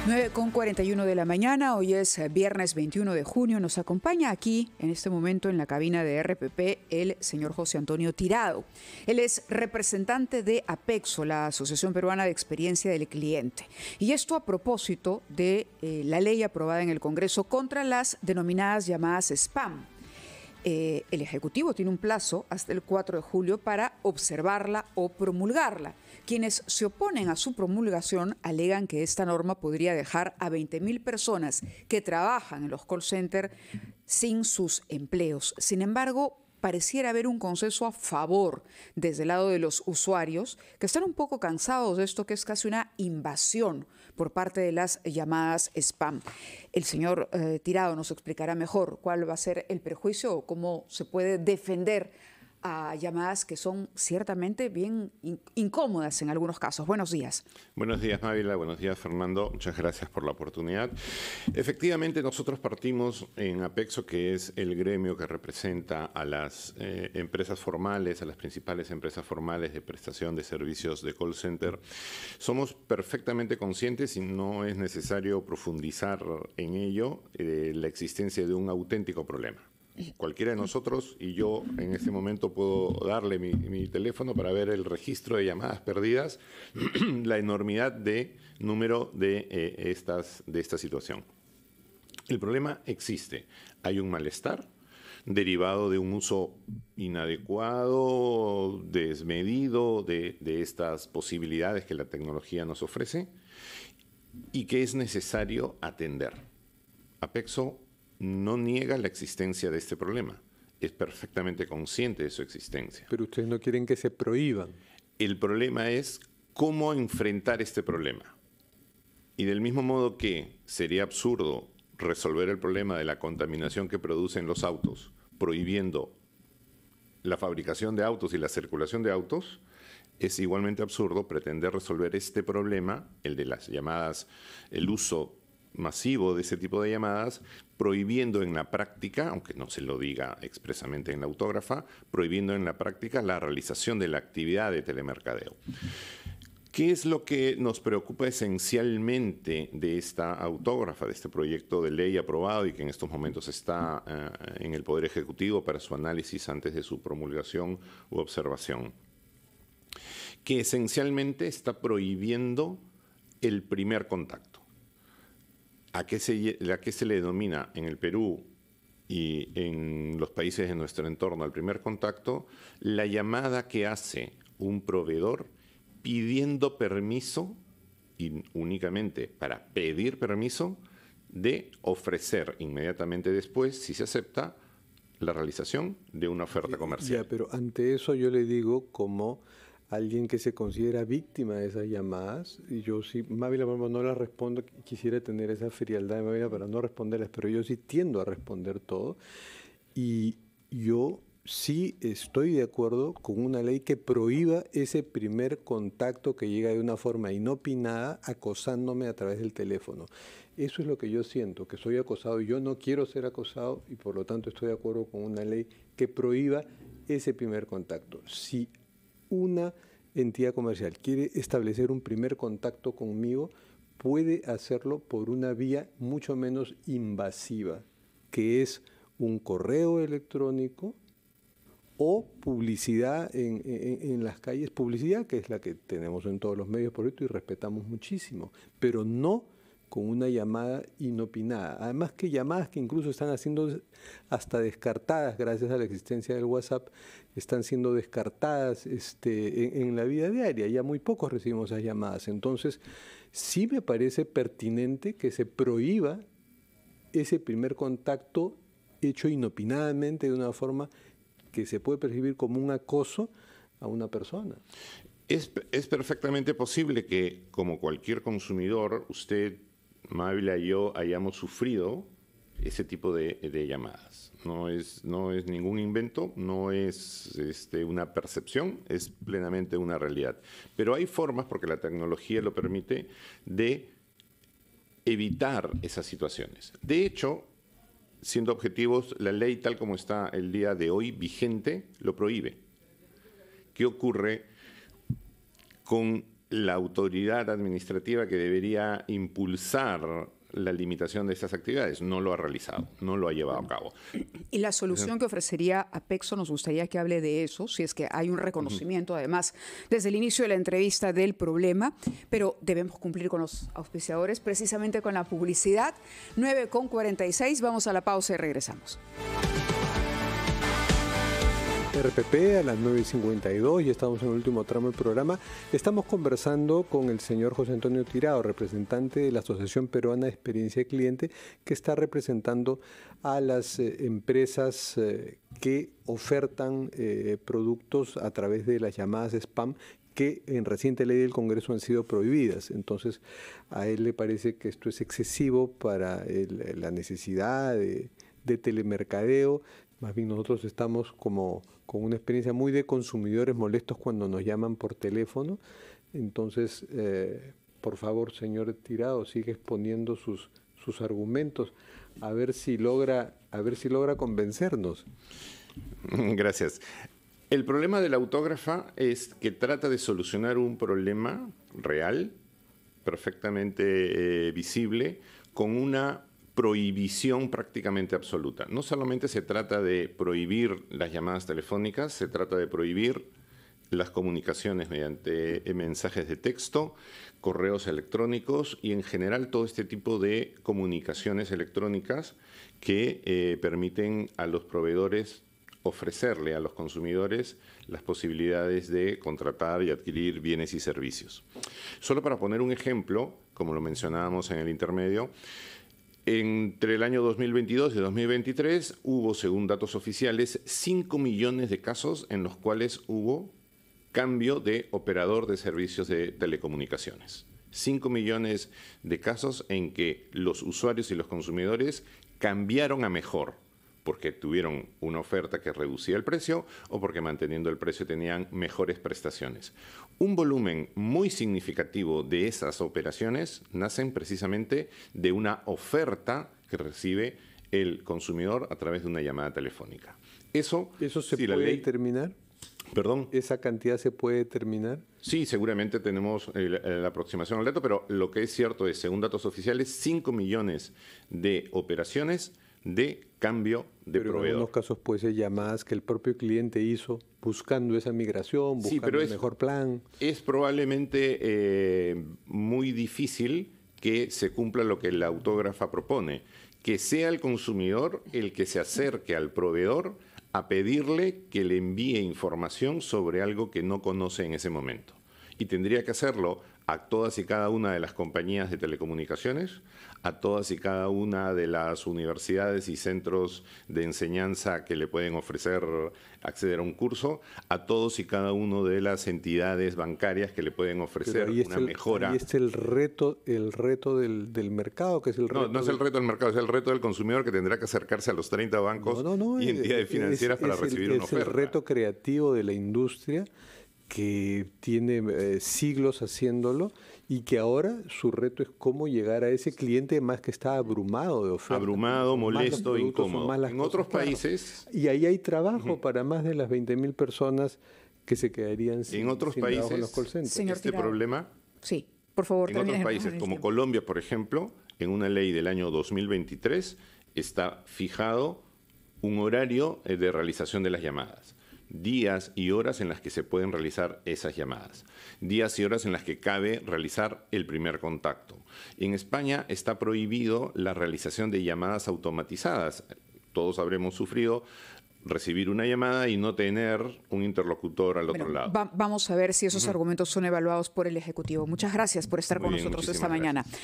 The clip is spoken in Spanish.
9:41 de la mañana, hoy es viernes 21 de junio. Nos acompaña aquí, en este momento, en la cabina de RPP, el señor José Antonio Tirado. Él es representante de APEXO, la Asociación Peruana de Experiencia del Cliente. Y esto a propósito de la ley aprobada en el Congreso contra las denominadas llamadas spam. El Ejecutivo tiene un plazo hasta el 4 de julio para observarla o promulgarla. Quienes se oponen a su promulgación alegan que esta norma podría dejar a 20.000 personas que trabajan en los call centers sin sus empleos. Sin embargo, pareciera haber un consenso a favor desde el lado de los usuarios que están un poco cansados de esto que es casi una invasión por parte de las llamadas spam. El señor Tirado nos explicará mejor cuál va a ser el perjuicio o cómo se puede defender a llamadas que son ciertamente bien incómodas en algunos casos. Buenos días. Buenos días, Mávila. Buenos días, Fernando. Muchas gracias por la oportunidad. Efectivamente, nosotros partimos en APEXO, que es el gremio que representa a las empresas formales, a las principales empresas formales de prestación de servicios de call center. Somos perfectamente conscientes, y no es necesario profundizar en ello, la existencia de un auténtico problema. Cualquiera de nosotros, y yo en este momento puedo darle mi teléfono para ver el registro de llamadas perdidas, la enormidad de número de esta situación. El problema existe. Hay un malestar derivado de un uso inadecuado, desmedido de estas posibilidades que la tecnología nos ofrece y que es necesario atender. APEXO no niega la existencia de este problema. Es perfectamente consciente de su existencia. Pero ustedes no quieren que se prohíban. El problema es cómo enfrentar este problema. Y del mismo modo que sería absurdo resolver el problema de la contaminación que producen los autos, prohibiendo la fabricación de autos y la circulación de autos, es igualmente absurdo pretender resolver este problema, el de las llamadas, el uso masivo de ese tipo de llamadas, prohibiendo en la práctica, aunque no se lo diga expresamente en la autógrafa, prohibiendo en la práctica la realización de la actividad de telemercadeo. ¿Qué es lo que nos preocupa esencialmente de esta autógrafa, de este proyecto de ley aprobado y que en estos momentos está en el Poder Ejecutivo para su análisis antes de su promulgación u observación? Que esencialmente está prohibiendo el primer contacto. ¿A qué se le denomina en el Perú y en los países de nuestro entorno al primer contacto? La llamada que hace un proveedor pidiendo permiso, y únicamente para pedir permiso, de ofrecer inmediatamente después, si se acepta, la realización de una oferta comercial. Ya, pero ante eso yo le digo, como alguien que se considera víctima de esas llamadas, y yo sí, Mávila, no las respondo, quisiera tener esa frialdad de Mávila para no responderlas, pero yo sí tiendo a responder todo, y yo sí estoy de acuerdo con una ley que prohíba ese primer contacto que llega de una forma inopinada acosándome a través del teléfono. Eso es lo que yo siento, que soy acosado, y yo no quiero ser acosado, y por lo tanto estoy de acuerdo con una ley que prohíba ese primer contacto. Si una entidad comercial quiere establecer un primer contacto conmigo, puede hacerlo por una vía mucho menos invasiva, que es un correo electrónico o publicidad en las calles, publicidad que es la que tenemos en todos los medios por esto y respetamos muchísimo, pero no con una llamada inopinada. Además que llamadas que incluso están siendo hasta descartadas gracias a la existencia del WhatsApp, están siendo descartadas en la vida diaria. Ya muy pocos recibimos esas llamadas. Entonces, sí me parece pertinente que se prohíba ese primer contacto hecho inopinadamente de una forma que se puede percibir como un acoso a una persona. Es perfectamente posible que, como cualquier consumidor, usted, Mávila y yo hayamos sufrido ese tipo de llamadas. No es ningún invento, no es una percepción, es plenamente una realidad. Pero hay formas, porque la tecnología lo permite, de evitar esas situaciones. De hecho, siendo objetivos, la ley tal como está el día de hoy vigente lo prohíbe. ¿Qué ocurre con la autoridad administrativa que debería impulsar la limitación de estas actividades. No lo ha realizado, no lo ha llevado a cabo. Y la solución que ofrecería Apexo, nos gustaría que hable de eso, si es que hay un reconocimiento, además, desde el inicio de la entrevista del problema, pero debemos cumplir con los auspiciadores, precisamente con la publicidad. 9:46, vamos a la pausa y regresamos. RPP a las 9:52, ya estamos en el último tramo del programa. Estamos conversando con el señor José Antonio Tirado, representante de la Asociación Peruana de Experiencia de Cliente, que está representando a las empresas que ofertan productos a través de las llamadas spam, que en reciente ley del Congreso han sido prohibidas. Entonces, a él le parece que esto es excesivo para la necesidad de telemercadeo. Más bien nosotros estamos como con una experiencia muy de consumidores molestos cuando nos llaman por teléfono. Entonces, por favor, señor Tirado, sigue exponiendo sus argumentos, a ver si logra convencernos. Gracias. El problema de la autógrafa es que trata de solucionar un problema real, perfectamente visible, con una prohibición prácticamente absoluta. No solamente se trata de prohibir las llamadas telefónicas, se trata de prohibir las comunicaciones mediante mensajes de texto, correos electrónicos y en general todo este tipo de comunicaciones electrónicas que permiten a los proveedores ofrecerle a los consumidores las posibilidades de contratar y adquirir bienes y servicios. Solo para poner un ejemplo, como lo mencionábamos en el intermedio, entre el año 2022 y 2023 hubo, según datos oficiales, 5 millones de casos en los cuales hubo cambio de operador de servicios de telecomunicaciones. 5 millones de casos en que los usuarios y los consumidores cambiaron a mejor, porque tuvieron una oferta que reducía el precio o porque manteniendo el precio tenían mejores prestaciones. Un volumen muy significativo de esas operaciones nacen precisamente de una oferta que recibe el consumidor a través de una llamada telefónica. ¿Eso se puede determinar? ¿Perdón? ¿Esa cantidad se puede determinar? Sí, seguramente tenemos la aproximación al dato, pero lo que es cierto es, según datos oficiales, 5 millones de operaciones de cambio de proveedor. En algunos casos puede ser llamadas que el propio cliente hizo buscando esa migración, buscando el mejor plan. Es probablemente muy difícil que se cumpla lo que la autógrafa propone, que sea el consumidor el que se acerque al proveedor a pedirle que le envíe información sobre algo que no conoce en ese momento. Y tendría que hacerlo a todas y cada una de las compañías de telecomunicaciones, a todas y cada una de las universidades y centros de enseñanza que le pueden ofrecer acceder a un curso, a todos y cada uno de las entidades bancarias que le pueden ofrecer una mejora. Ahí está el reto del mercado, que es el reto. No es el reto del mercado, es el reto del consumidor que tendrá que acercarse a los 30 bancos y entidades financieras para recibir una oferta. Es el reto creativo de la industria que tiene siglos haciéndolo y que ahora su reto es cómo llegar a ese cliente más que está abrumado de ofertas. Abrumado, molesto, incómodo. En otros países... Claro. Y ahí hay trabajo para más de las 20.000 personas que se quedarían sin trabajo en los call centers. Señor este Tirado. Problema... Sí, por favor. En otros países como Colombia, por ejemplo, en una ley del año 2023 está fijado un horario de realización de las llamadas. Días y horas en las que se pueden realizar esas llamadas. Días y horas en las que cabe realizar el primer contacto. En España está prohibido la realización de llamadas automatizadas. Todos habremos sufrido recibir una llamada y no tener un interlocutor al otro lado. Vamos a ver si esos argumentos son evaluados por el Ejecutivo. Muchas gracias por estar con nosotros esta mañana.